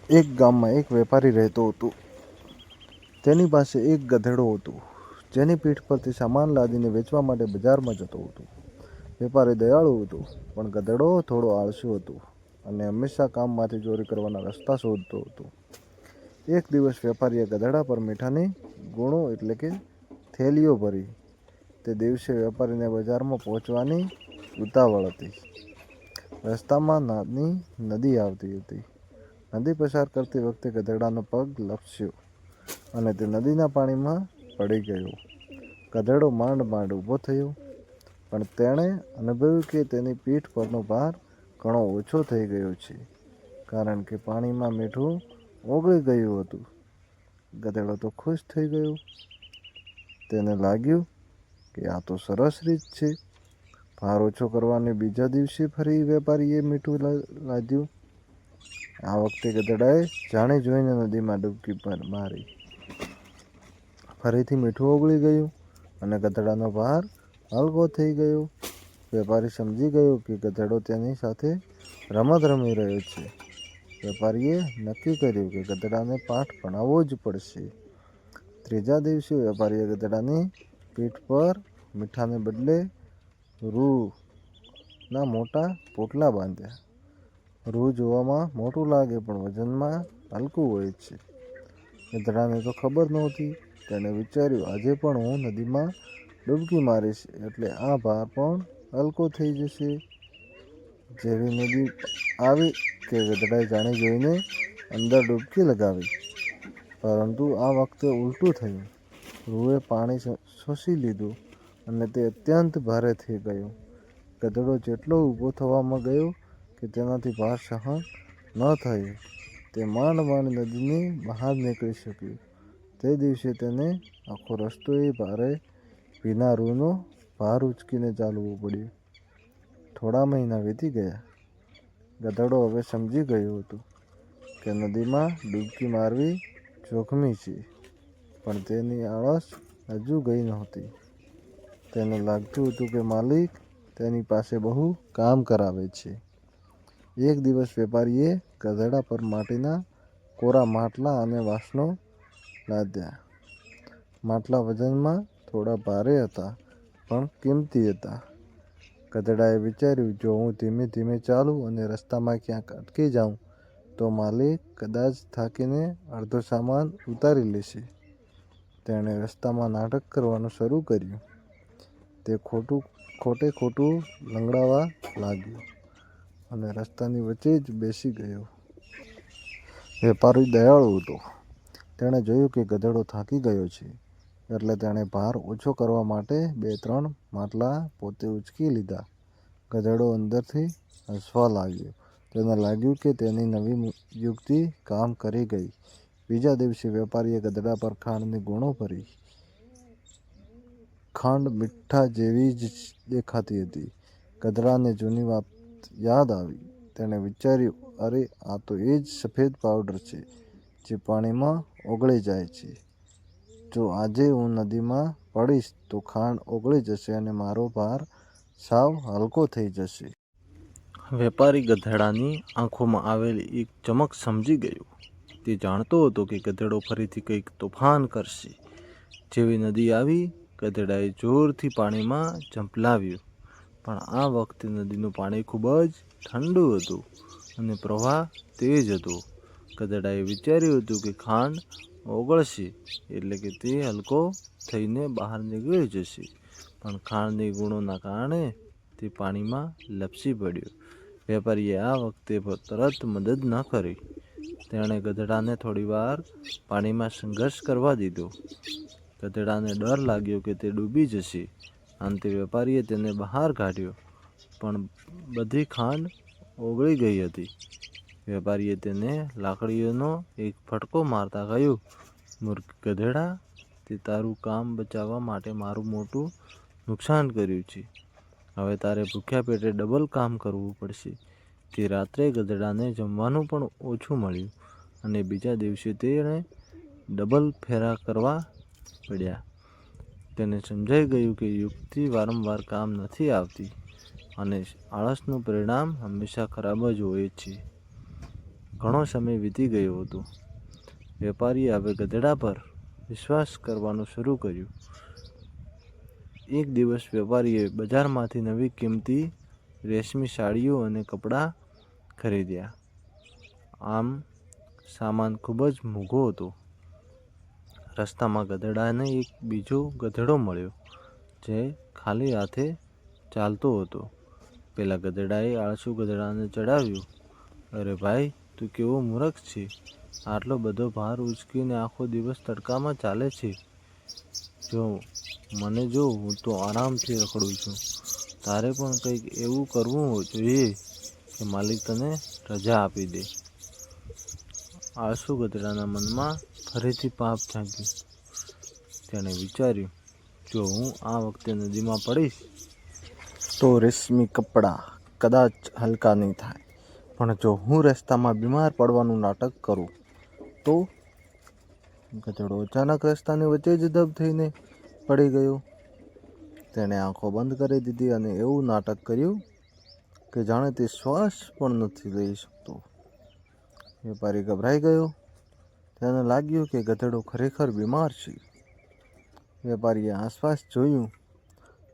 એક ગામમાં એક વેપારી રહેતો હતો. તેની પાસે એક ગધેડો હતો, જેની પીઠ પર તે સામાન લાદીને વેચવા માટે બજારમાં જતો હતો. વેપારી દયાળુ હતો, પણ ગધેડો થોડો આળસુ હતો અને હંમેશા કામમાંથી ચોરી કરવાના રસ્તા શોધતો હતો. એક દિવસ વેપારીએ ગધેડા પર મીઠાની ગુણો એટલે કે થેલીઓ ભરી. તે દિવસે વેપારીને બજારમાં પહોંચવાની ઉતાવળ હતી. રસ્તામાં નાની નદી આવતી હતી. નદી પસાર કરતી વખતે ગધેડાનો પગ લપસ્યો અને તે નદીના પાણીમાં પડી ગયો. ગધેડો માંડ માંડ ઊભો થયો, પણ તેણે અનુભવ્યું કે તેની પીઠ પરનો ભાર ઘણો ઓછો થઈ ગયો છે, કારણ કે પાણીમાં મીઠું ઓગળી ગયું હતું. ગધેડો તો ખુશ થઈ ગયો. તેને લાગ્યું કે આ તો સરસ રીત છે. ભાર ઓછો કરવાને બીજા દિવસે ફરી વેપારીએ મીઠું લાદ્યું. આ વખતે ગધેડાએ જાણી જોઈને નદીમાં ડૂબકી મારી. ફરીથી મીઠું ઓગળી ગયું અને ગધેડાનો ભાર હલકો થઈ ગયો. વેપારી સમજી ગયો કે ગધેડો તેની સાથે રમત રમી રહ્યો છે. વેપારીએ નક્કી કર્યું કે ગધેડાને પાઠ ભણાવવો જ પડશે. ત્રીજા દિવસે વેપારીએ ગધેડાની પીઠ પર મીઠાને બદલે રૂના મોટા પોટલા બાંધ્યા. રૂ જોવામાં મોટું લાગે પણ વજનમાં હલકું હોય છે. ગધેડાને તો ખબર નહોતી. તેણે વિચાર્યું, આજે પણ હું નદીમાં ડૂબકી મારીશ એટલે આ ભાર પણ હલકો થઈ જશે. જેવી નદી આવી કે ગધેડાએ જાણી જોઈને અંદર ડૂબકી લગાવી. પરંતુ આ વખતે ઉલટું થયું. રૂએ પાણી શોષી લીધું અને તે અત્યંત ભારે થઈ ગયો. ગધેડો જેટલો ઊભો થવામાં ગયો કે તેનાથી ભાર સહન ન થયું. તે માંડ માંડ નદીની બહાર નીકળી શક્યો. તે દિવસે તેને આખો રસ્તો એ ભારે ભીના રૂનો ભાર ઉચકીને ચાલવું પડ્યું. થોડા મહિના વીતી ગયા. ગધેડો હવે સમજી ગયો હતો કે નદીમાં ડૂબકી મારવી જોખમી છે, પણ તેની આળસ હજુ ગઈ નહોતી. તેને લાગતું હતું કે માલિક તેની પાસે બહુ કામ કરાવે છે. એક દિવસ વેપારીએ ગધેડા પર માટીના કોરા માટલા અને વાસણો લાદ્યા. માટલા વજનમાં થોડા ભારે હતા, પણ કિંમતી હતા. ગધેડાએ વિચાર્યું, જો હું ધીમે ધીમે ચાલું અને રસ્તામાં ક્યાંક અટકી જાઉં તો માલિક કદાચ થાકીને અડધો સામાન ઉતારી લેશે. તેણે રસ્તામાં નાટક કરવાનું શરૂ કર્યું. તે ખોટે ખોટું લંગડાવા લાગ્યો અને રસ્તાની વચ્ચે જ બેસી ગયો. વેપારી દયાળુ હતો. તેણે જોયું કે ગધેડો થાકી ગયો છે, એટલે તેણે ભાર ઓછો કરવા માટે 2-3 માટલા પોતે ઉચકી લીધા. ગધેડો અંદરથી હસવા લાગ્યો. તેને લાગ્યું કે તેની નવી યુક્તિ કામ કરી ગઈ. બીજા દિવસે વેપારીએ ગધેડા પર ખાંડની ગુણો ભરી. ખાંડ મીઠા જેવી જ દેખાતી હતી. ગધેડાને જૂની વાત યાદ આવી. તેણે વિચાર્યું, અરે આ તો એ જ સફેદ પાવડર છે જે પાણીમાં ઓગળી જાય છે. જો આજે હું નદીમાં પડીશ તો ખાંડ ઓગળી જશે અને મારો ભાર સાવ હલકો થઈ જશે. વેપારી ગધેડાની આંખોમાં આવેલી એક ચમક સમજી ગયો. તે જાણતો હતો કે ગધેડો ફરીથી કંઈક તોફાન કરશે. જેવી નદી આવી, ગધેડાએ જોરથી પાણીમાં ઝંપલાવ્યું. પણ આ વખતે નદીનું પાણી ખૂબ જ ઠંડુ હતું અને પ્રવાહ તેજ હતો. ગધેડાએ વિચાર્યું હતું કે ખાંડ ઓગળશે એટલે કે તે હલકો થઈને બહાર નીકળી જશે, પણ ખાંડની ગુણોના કારણે તે પાણીમાં લપસી પડ્યો. વેપારીએ આ વખતે તરત મદદ ન કરી. તેણે ગધેડાને થોડીવાર પાણીમાં સંઘર્ષ કરવા દીધો. ગધેડાને ડર લાગ્યો કે તે ડૂબી જશે. અંતે વેપારીએ તેને બહાર કાઢ્યો, પણ બધી ખાંડ ઓગળી ગઈ હતી. વેપારીએ તેને લાકડીઓનો એક ફટકો મારતા કહ્યું, મૂર્ખ ગધેડા, તે તારું કામ બચાવવા માટે મારું મોટું નુકસાન કર્યું છે. હવે તારે ભૂખ્યા પેટે ડબલ કામ કરવું પડશે. તે રાત્રે ગધેડાને જમવાનું પણ ઓછું મળ્યું અને બીજા દિવસે તેણે ડબલ ફેરા કરવા પડ્યા. તેને સમજાઈ ગયું કે યુક્તિ વારંવાર કામ નથી આવતી અને આળસનું પરિણામ હંમેશા ખરાબ જ હોય છે. ઘણો સમય વીતી ગયો હતો. વેપારીએ હવે ગધેડા પર વિશ્વાસ કરવાનું શરૂ કર્યું. એક દિવસ વેપારીએ બજારમાંથી નવી કિંમતી રેશમી સાડીઓ અને કપડાં ખરીદ્યા. આમ સામાન ખૂબ જ મોંઘો હતો. રસ્તામાં ગધેડાને એક બીજો ગધેડો મળ્યો, જે ખાલી હાથે ચાલતો હતો. પેલા ગધેડાએ આળસુ ગધેડાને ચડાવ્યું, અરે ભાઈ, તું કેવો મૂર્ખ છે! આટલો બધો ભાર ઉચકીને આખો દિવસ તડકામાં ચાલે છે. મને જો, હું તો આરામથી રખડું છું. તારે પણ કંઈક એવું કરવું જોઈએ કે માલિક તને રજા આપી દે. આળસુ ગધેડાના મનમાં ફરીથી પાપ જાગ્યું. તેણે વિચાર્યું, જો હું આ વખતે નદીમાં પડીશ તો રેશમી કપડાં કદાચ હલકા નહીં થાય, પણ જો હું રસ્તામાં બીમાર પડવાનું નાટક કરું તો? ગધેડો અચાનક રસ્તાની વચ્ચે જ દબ થઈને પડી ગયો. તેણે આંખો બંધ કરી દીધી અને એવું નાટક કર્યું કે જાણે તે શ્વાસ પણ નથી લઈ શકતો. વેપારી ગભરાઈ ગયો. તેને લાગ્યું કે ગધેડો ખરેખર બીમાર છે. વેપારીએ આસપાસ જોયું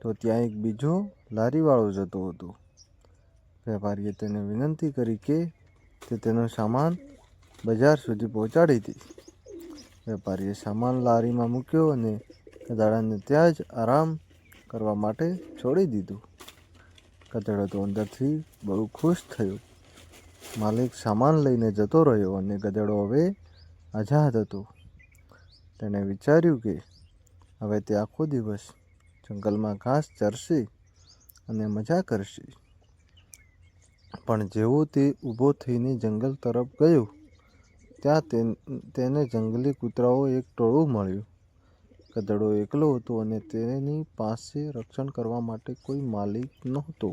તો ત્યાં એક બીજો લારીવાળો જતો હતો. વેપારીએ તેને વિનંતી કરી કે તે તેનો સામાન બજાર સુધી પહોંચાડી દે. વેપારીએ સામાન લારીમાં મૂક્યો અને ગધેડાને ત્યાં જ આરામ કરવા માટે છોડી દીધું. ગધેડો તો અંદરથી બહુ ખુશ થયો. માલિક સામાન લઈને જતો રહ્યો અને ગધેડો હવે આઝાદ હતો. તેણે વિચાર્યું કે હવે તે આખો દિવસ જંગલમાં ઘાસ ચરશે અને મજા કરશે. પણ જેવો તે ઊભો થઈને જંગલ તરફ ગયો, ત્યાં તેને જંગલી કૂતરાઓ એક ટોળું મળ્યું. ગધેડો એકલો હતો અને તેની પાસે રક્ષણ કરવા માટે કોઈ માલિક નહોતો.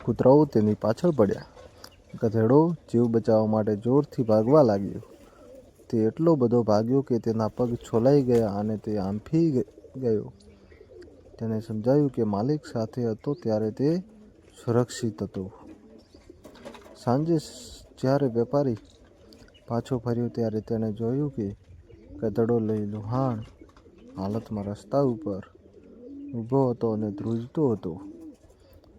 કૂતરાઓ તેની પાછળ પડ્યા. ગધેડો જીવ બચાવવા માટે જોરથી ભાગવા લાગ્યો. તે એટલો બધો ભાગ્યો કે તેના પગ છોલાઈ ગયા અને તે હાંફી ગયો. તેને સમજાયું કે માલિક સાથે હતો ત્યારે તે સુરક્ષિત હતો. સાંજે જ્યારે વેપારી પાછો ફર્યો ત્યારે તેણે જોયું કે ગધેડો લહુહાણ હાલતમાં રસ્તા ઉપર ઊભો હતો અને ધ્રુજતો હતો.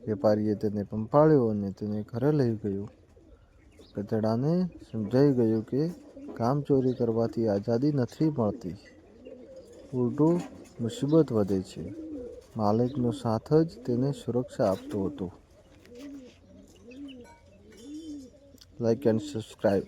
વેપારીએ તેને પંપાળ્યો અને તેને ઘરે લઈ ગયો. ગધેડાને સમજાઈ ગયું કે કામચોરી કરવાથી આઝાદી નથી મળતી, ઉલટું મુસીબત વધે છે. માલિકનો સાથ જ તેને સુરક્ષા આપતો હતો. Like and subscribe.